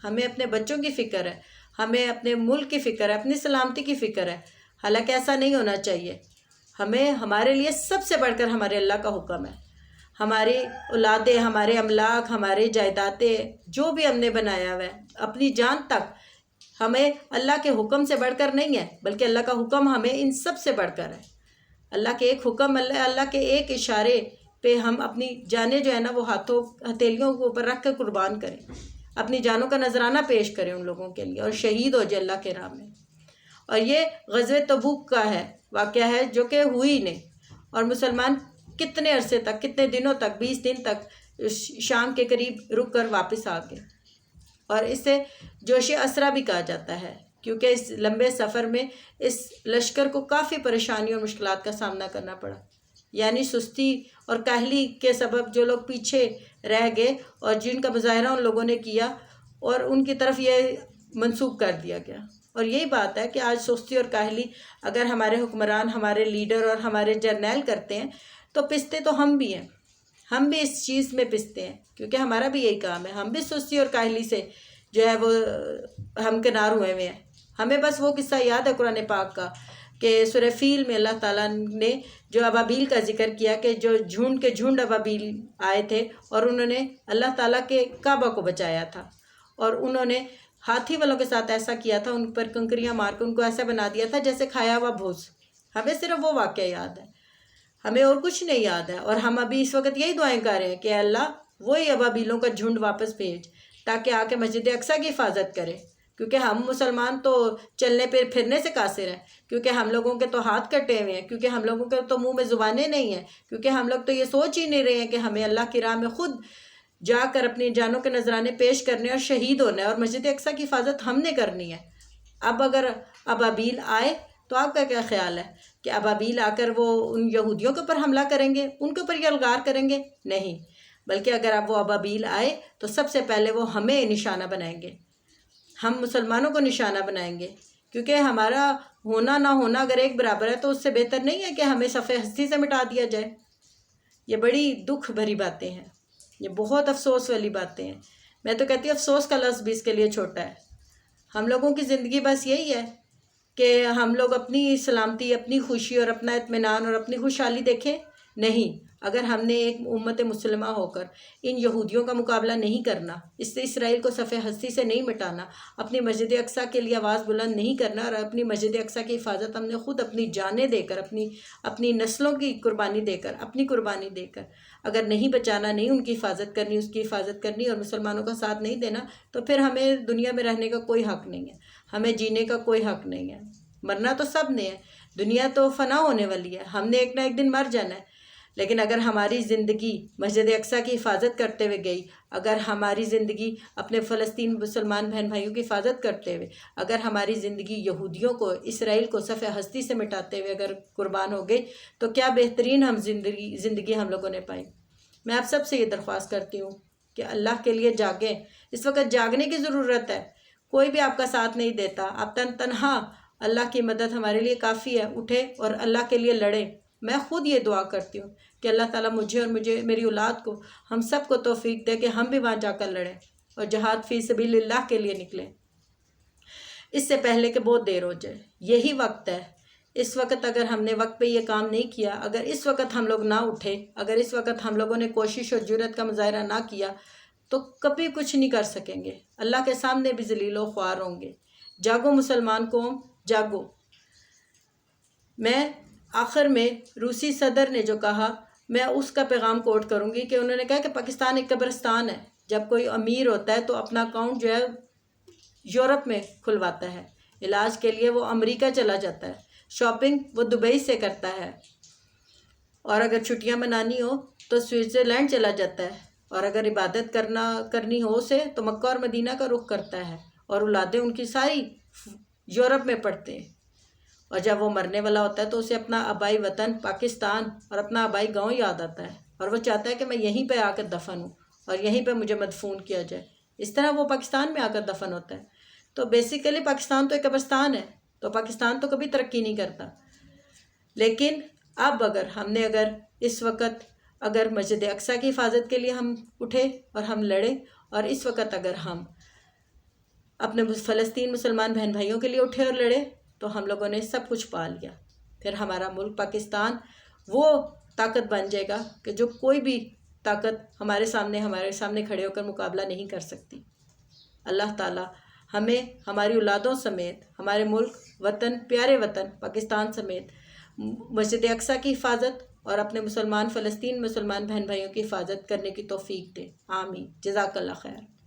ہمیں اپنے بچوں کی فکر ہے، ہمیں اپنے ملک کی فکر ہے، اپنی سلامتی کی فکر ہے، حالانکہ ایسا نہیں ہونا چاہیے۔ ہمیں ہمارے لیے سب سے بڑھ کر ہمارے اللہ کا حکم ہے۔ ہماری اولادیں، ہمارے املاک، ہمارے جائیدادیں، جو بھی ہم نے بنایا ہوا ہے، اپنی جان تک ہمیں اللہ کے حکم سے بڑھ کر نہیں ہے، بلکہ اللہ کا حکم ہمیں ان سب سے بڑھ کر ہے۔ اللہ کے ایک حکم، اللہ کے ایک اشارے پہ ہم اپنی جانیں جو ہے نا وہ ہتھیلیوں کے اوپر رکھ کر قربان کریں، اپنی جانوں کا نذرانہ پیش کریں ان لوگوں کے لیے، اور شہید ہو جائے اللہ کے راہ میں۔ اور یہ غزوہ تبوک کا ہے واقعہ ہے جو کہ ہوئی نہیں، اور مسلمان کتنے عرصے تک، کتنے دنوں تک، 20 دن تک شام کے قریب رک کر واپس آ گئے۔ اور اسے جوش اسرا بھی کہا جاتا ہے، کیونکہ اس لمبے سفر میں اس لشکر کو کافی پریشانیوں اور مشکلات کا سامنا کرنا پڑا، یعنی سستی اور کاہلی کے سبب جو لوگ پیچھے رہ گئے اور جن کا مظاہرہ ان لوگوں نے کیا اور ان کی طرف یہ منسوب کر دیا گیا۔ اور یہی بات ہے کہ آج سستی اور کاہلی اگر ہمارے حکمران، ہمارے لیڈر اور ہمارے جرنیل کرتے ہیں تو پستے تو ہم بھی ہیں، ہم بھی اس چیز میں پستے ہیں، کیونکہ ہمارا بھی یہی کام ہے، ہم بھی سستی اور کاہلی سے جو ہے وہ ہم کنار ہوئے ہیں۔ ہمیں بس وہ قصہ یاد ہے قرآن پاک کا کہ سورہ فیل میں اللہ تعالیٰ نے جو ابابیل کا ذکر کیا کہ جو جھنڈ کے جھنڈ ابابیل آئے تھے اور انہوں نے اللہ تعالیٰ کے کعبہ کو بچایا تھا، اور انہوں نے ہاتھی والوں کے ساتھ ایسا کیا تھا، ان پر کنکریاں مار کے ان کو ایسا بنا دیا تھا جیسے کھایا ہوا بھوس۔ ہمیں صرف وہ واقعہ یاد ہے، ہمیں اور کچھ نہیں یاد ہے، اور ہم ابھی اس وقت یہی دعائیں کر رہے ہیں کہ اللہ وہی ابابیلوں کا جھنڈ واپس بھیج تاکہ آ کے مسجد اقصیٰ کی حفاظت کرے، کیونکہ ہم مسلمان تو چلنے پھرنے سے قاصر ہیں، کیونکہ ہم لوگوں کے تو ہاتھ کٹے ہوئے ہیں، کیونکہ ہم لوگوں کے تو منہ میں زبانیں نہیں ہیں، کیونکہ ہم لوگ تو یہ سوچ ہی نہیں رہے ہیں کہ ہمیں اللہ کی راہ میں خود جا کر اپنی جانوں کے نذرانے پیش کرنے اور شہید ہونا ہے، اور مسجد اقصیٰ کی حفاظت ہم نے کرنی ہے۔ اب اگر ابابیل آئے تو آپ کا کیا خیال ہے کہ ابابیل آ کر وہ ان یہودیوں کے اوپر حملہ کریں گے، ان کے اوپر یلغار کریں گے؟ نہیں، بلکہ اگر اب وہ ابابیل آئے تو سب سے پہلے وہ ہمیں نشانہ بنائیں گے، ہم مسلمانوں کو نشانہ بنائیں گے، کیونکہ ہمارا ہونا نہ ہونا اگر ایک برابر ہے تو اس سے بہتر نہیں ہے کہ ہمیں صفحہ ہستی سے مٹا دیا جائے۔ یہ بڑی دکھ بھری باتیں ہیں، یہ بہت افسوس والی باتیں ہیں۔ میں تو کہتی ہوں افسوس کا لفظ بھی اس کے لیے چھوٹا ہے۔ ہم لوگوں کی زندگی بس یہی ہے کہ ہم لوگ اپنی سلامتی، اپنی خوشی اور اپنا اطمینان اور اپنی خوشحالی دیکھیں؟ نہیں، اگر ہم نے ایک امت مسلمہ ہو کر ان یہودیوں کا مقابلہ نہیں کرنا، اس سے اسرائیل کو صفحہ ہستی سے نہیں مٹانا، اپنی مسجد اقصیٰ کے لیے آواز بلند نہیں کرنا، اور اپنی مسجد اقصیٰ کی حفاظت ہم نے خود اپنی جانیں دے کر، اپنی نسلوں کی قربانی دے کر، اپنی قربانی دے کر اگر نہیں بچانا، نہیں ان کی حفاظت کرنی، اس کی حفاظت کرنی اور مسلمانوں کا ساتھ نہیں دینا، تو پھر ہمیں دنیا میں رہنے کا کوئی حق نہیں ہے، ہمیں جینے کا کوئی حق نہیں ہے۔ مرنا تو سب نے ہے، دنیا تو فنا ہونے والی ہے، ہم نے ایک نہ ایک دن مر جانا ہے، لیکن اگر ہماری زندگی مسجد اقصیٰ کی حفاظت کرتے ہوئے گئی، اگر ہماری زندگی اپنے فلسطین مسلمان بہن بھائیوں کی حفاظت کرتے ہوئے، اگر ہماری زندگی یہودیوں کو، اسرائیل کو صفحہ ہستی سے مٹاتے ہوئے اگر قربان ہو گئی، تو کیا بہترین ہم زندگی ہم لوگوں نے پائی۔ میں آپ سب سے یہ درخواست کرتی ہوں کہ اللہ کے لیے جاگیں، اس وقت جاگنے کی ضرورت ہے، کوئی بھی آپ کا ساتھ نہیں دیتا، آپ تنہا، اللہ کی مدد ہمارے لیے کافی ہے، اٹھے اور اللہ کے لیے لڑیں۔ میں خود یہ دعا کرتی ہوں کہ اللہ تعالیٰ مجھے اور میری اولاد کو، ہم سب کو توفیق دے کہ ہم بھی وہاں جا کر لڑیں اور جہاد فی سبیل اللہ کے لیے نکلیں، اس سے پہلے کہ بہت دیر ہو جائے۔ یہی وقت ہے، اس وقت اگر ہم نے وقت پہ یہ کام نہیں کیا، اگر اس وقت ہم لوگ نہ اٹھے، اگر اس وقت ہم لوگوں نے کوشش اور جرأت کا مظاہرہ نہ کیا تو کبھی کچھ نہیں کر سکیں گے، اللہ کے سامنے بھی ذلیل و خوار ہوں گے۔ جاگو مسلمان قوم، جاگو۔ میں آخر میں روسی صدر نے جو کہا، میں اس کا پیغام کوٹ کروں گی کہ انہوں نے کہا کہ پاکستان ایک قبرستان ہے، جب کوئی امیر ہوتا ہے تو اپنا اکاؤنٹ جو ہے یورپ میں کھلواتا ہے، علاج کے لیے وہ امریکہ چلا جاتا ہے، شاپنگ وہ دبئی سے کرتا ہے، اور اگر چھٹیاں منانی ہو تو سوئٹزرلینڈ چلا جاتا ہے، اور اگر عبادت کرنی ہو اسے تو مکہ اور مدینہ کا رخ کرتا ہے، اور اولادیں ان کی ساری یورپ میں پڑھتے ہیں، اور جب وہ مرنے والا ہوتا ہے تو اسے اپنا آبائی وطن پاکستان اور اپنا آبائی گاؤں یاد آتا ہے، اور وہ چاہتا ہے کہ میں یہیں پہ آ کر دفن ہوں اور یہیں پہ مجھے مدفون کیا جائے، اس طرح وہ پاکستان میں آ کر دفن ہوتا ہے۔ تو بیسیکلی پاکستان تو ایک قبرستان ہے، تو پاکستان تو کبھی ترقی نہیں کرتا، لیکن اب اگر اس وقت اگر مسجد اقصیٰ کی حفاظت کے لیے ہم اٹھے اور ہم لڑیں، اور اس وقت اگر ہم اپنے فلسطین مسلمان بہن بھائیوں کے لیے اٹھے اور لڑے تو ہم لوگوں نے سب کچھ پا لیا۔ پھر ہمارا ملک پاکستان وہ طاقت بن جائے گا کہ جو کوئی بھی طاقت ہمارے سامنے کھڑے ہو کر مقابلہ نہیں کر سکتی۔ اللہ تعالیٰ ہمیں ہماری اولادوں سمیت ہمارے ملک وطن پیارے وطن پاکستان سمیت مسجد اقصیٰ کی حفاظت اور اپنے فلسطین مسلمان بہن بھائیوں کی حفاظت کرنے کی توفیق دے۔ آمین۔ جزاک اللہ خیر۔